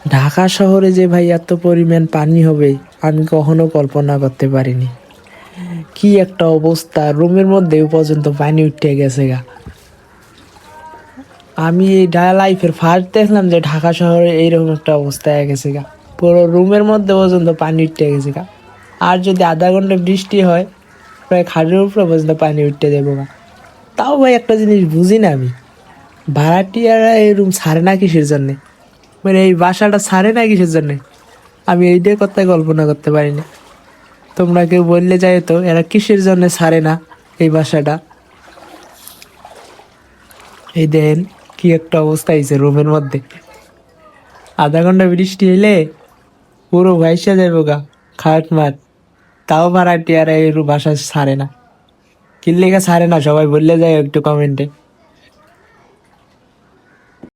ঢাকা শহরে যে ভাই এত পরিমাণ পানি হবে আমি কখনো কল্পনা করতে পারিনি। কি একটা অবস্থা, রুমের মধ্যেও পর্যন্ত পানি উঠে গেছে গা। আমি এই লাইফের ফার্স্ট দেখলাম যে ঢাকা শহরে এইরকম একটা অবস্থা হয়ে গেছে গা। পুরো রুমের মধ্যে পর্যন্ত পানি উঠে গেছে গা। আর যদি আধা ঘন্টা বৃষ্টি হয় প্রায় খাটের উপরে পর্যন্ত পানি উঠতে যাবো গা। তাও ভাই একটা জিনিস বুঝি না আমি, ভাড়াটিয়ারা এই রুম ছাড়ে না কিসের জন্যে, মানে এই বাসাটা ছাড়ে না কিসের জন্যে, আমি এইটাই কথা কল্পনা করতে পারি না। তোমরা কেউ বললে যাই তো এরা কিসের জন্য ছাড়ে না এই বাসাটা। এই দেন কি একটা অবস্থা হয়েছে রুমের মধ্যে, আধা ঘন্টা বৃষ্টি এলে পুরো ভাইসা যাবো গা খাট মাট। তাও ভাড়াটিয়ারা এই বাসা ছাড়ে না, কিল্লেগা ছাড়ে না সবাই বললে যায় একটু কমেন্টে।